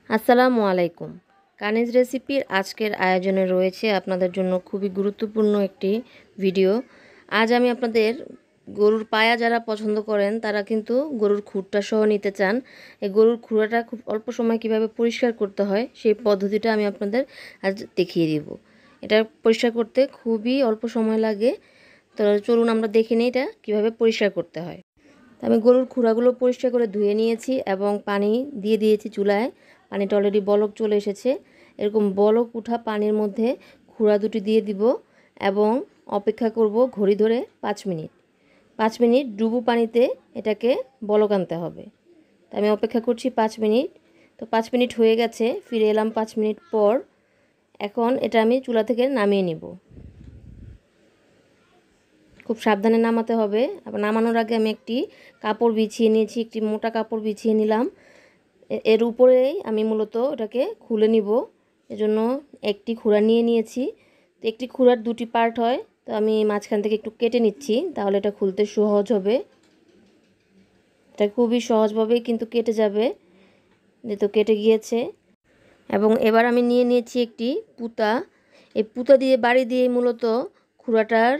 আসসালামু আলাইকুম। কানিজ রেসিপির আজকের আয়োজনে রয়েছে আপনাদের জন্য খুবই গুরুত্বপূর্ণ একটি ভিডিও। আজ আমি আপনাদের গরুর পায়া যারা পছন্দ করেন তারা কিন্তু গরুর খুরটা সহ নিতে চান। এই গরুর খুরাটা খুব অল্প সময় কিভাবে পরিষ্কার করতে হয় সেই পদ্ধতিটা আমি আপনাদের আজ দেখিয়ে দিব। এটা পরিষ্কার করতে খুবই অল্প সময় লাগে। তো চলুন আমরা দেখে নিই এটা কীভাবে পরিষ্কার করতে হয়। আমি গরুর খুরাগুলো পরিষ্কার করে ধুয়ে নিয়েছি এবং পানি দিয়ে দিয়েছি চুলায়। পানিটা অলরেডি বলক চলে এসেছে। এরকম বলক উঠা পানির মধ্যে খুরা দুটি দিয়ে দিব এবং অপেক্ষা করব ঘড়ি ধরে 5 মিনিট। 5 মিনিট ডুবু পানিতে এটাকে বলক আনতে হবে। আমি অপেক্ষা করছি 5 মিনিট। তো 5 মিনিট হয়ে গেছে, ফিরে এলাম 5 মিনিট পর। এখন এটা আমি চুলা থেকে নামিয়ে নিব। খুব সাবধানে নামাতে হবে। আবার নামানোর আগে আমি একটি কাপড় বিছিয়ে নিয়েছি, একটি মোটা কাপড় বিছিয়ে নিলাম। এর উপরেই আমি মূলত এটাকে খুলে নিব। এজন্য একটি খুরা নিয়ে নিয়েছি। তো একটি খুরার দুটি পার্ট হয়, তো আমি মাঝখান থেকে একটু কেটে নিচ্ছি, তাহলে এটা খুলতে সহজ হবে। এটা খুবই সহজভাবেই কিন্তু কেটে যাবে। যেহেতু কেটে গিয়েছে। এবং এবার আমি নিয়ে নিয়েছি একটি পুঁতা। এই পুঁতা দিয়ে বাড়ি দিয়ে মূলত খুরাটার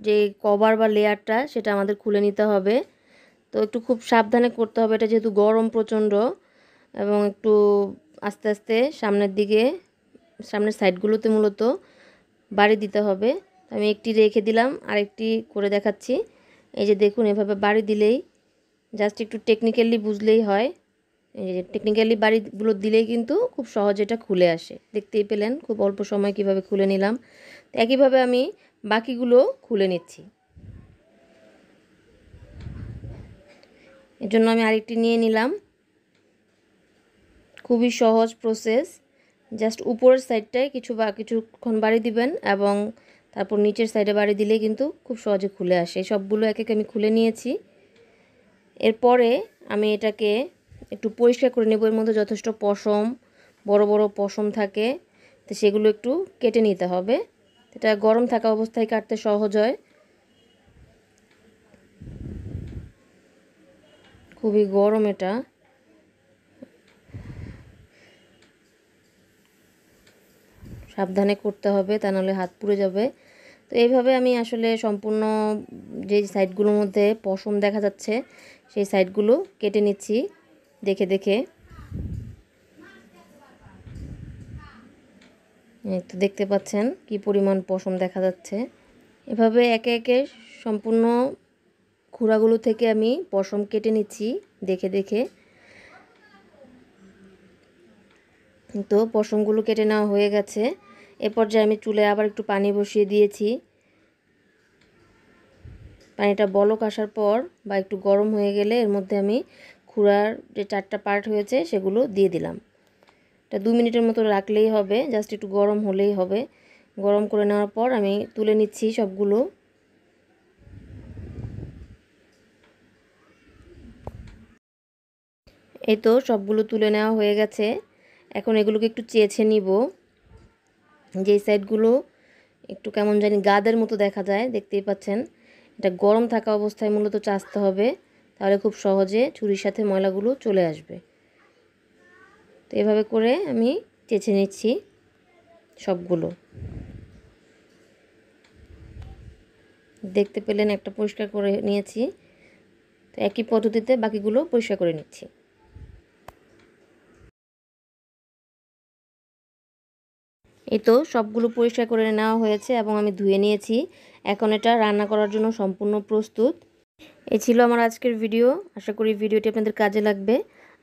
যে কভার বা লেয়ারটা সেটা আমাদের খুলে নিতে হবে। তো একটু খুব সাবধানে করতে হবে, এটা যেহেতু গরম প্রচণ্ড, এবং একটু আস্তে আস্তে সামনের সাইডগুলোতে মূলত বাড়ি দিতে হবে। আমি একটি রেখে দিলাম, আরেকটি করে দেখাচ্ছি। এই যে দেখুন, এভাবে বাড়ি দিলেই, জাস্ট একটু টেকনিক্যালি বুঝলেই হয়। এই যে টেকনিক্যালি বাড়িগুলো দিলেই কিন্তু খুব সহজে এটা খুলে আসে। দেখতেই পেলেন খুব অল্প সময় কিভাবে খুলে নিলাম। তো একইভাবে আমি বাকিগুলো খুলে নিচ্ছি। এর জন্য আমি আরেকটি নিয়ে নিলাম। খুবই সহজ প্রসেস। জাস্ট উপরের সাইডটায় কিছুক্ষণ বাড়ি দিবেন এবং তারপর নিচের সাইডে বাড়ি দিলেই কিন্তু খুব সহজে খুলে আসে। সবগুলো এক এক আমি খুলে নিয়েছি। এরপরে আমি এটাকে একটু পরিষ্কার করে নেব। এর মধ্যে যথেষ্ট পশম, বড় বড় পশম থাকে, তো সেগুলো একটু কেটে নিতে হবে। এটা গরম থাকা অবস্থায় কাটতে সহজ হয়। খুবই গরম এটা। সাবধানে করতে হবে, তা নাহলে হাত পুড়ে যাবে। তো এইভাবে আমি আসলে সম্পূর্ণ যে সাইডগুলোর মধ্যে পশম দেখা যাচ্ছে সেই সাইডগুলো কেটে নিচ্ছি দেখে দেখে। তো দেখতে পাচ্ছেন কি পরিমাণ পশম দেখা যাচ্ছে। এভাবে একে একে সম্পূর্ণ খুরাগুলো থেকে আমি পশম কেটে নিচ্ছি দেখে দেখে। তো পশমগুলো কেটে নেওয়া হয়ে গেছে। এ পর্যায়ে আমি চুলায় আবার একটু পানি বসিয়ে দিয়েছি। পানিটা বলক আসার পর বা একটু গরম হয়ে গেলে এর মধ্যে আমি খুরার যে 4টা পার্ট হয়েছে সেগুলো দিয়ে দিলাম। এটা 2 মিনিটের মতো রাখলেই হবে, জাস্ট একটু গরম হলেই হবে। গরম করে নেওয়ার পর আমি তুলে নিচ্ছি সবগুলো। এই তো সবগুলো তুলে নেওয়া হয়ে গেছে। এখন এগুলোকে একটু চেঁছে নিব। যেই সাইডগুলো একটু কেমন জানি গাদের মতো দেখা যায়, দেখতেই পাচ্ছেন। এটা গরম থাকা অবস্থায় মূলত চাচতে হবে, তাহলে খুব সহজে ছুরির সাথে ময়লাগুলো চলে আসবে। তো এভাবে করে আমি চেঁচে নিচ্ছি সবগুলো। দেখতে পেলেন একটা পরিষ্কার করে নিয়েছি। তো একই পদ্ধতিতে বাকিগুলো পরিষ্কার করে নিচ্ছি। এই তো সবগুলো পরিষ্কার করে নেওয়া হয়েছে এবং আমি ধুয়ে নিয়েছি। এখন এটা রান্না করার জন্য সম্পূর্ণ প্রস্তুত। এই ছিল আমার আজকের ভিডিও। আশা করি ভিডিওটি আপনাদের কাজে লাগবে।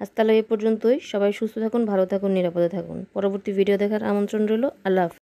আজ তাহলে এই পর্যন্তই। সবাই সুস্থ থাকুন, ভালো থাকুন, নিরাপদে থাকুন। পরবর্তী ভিডিও দেখার আমন্ত্রণ রইল। আল্লাহ হাফেজ।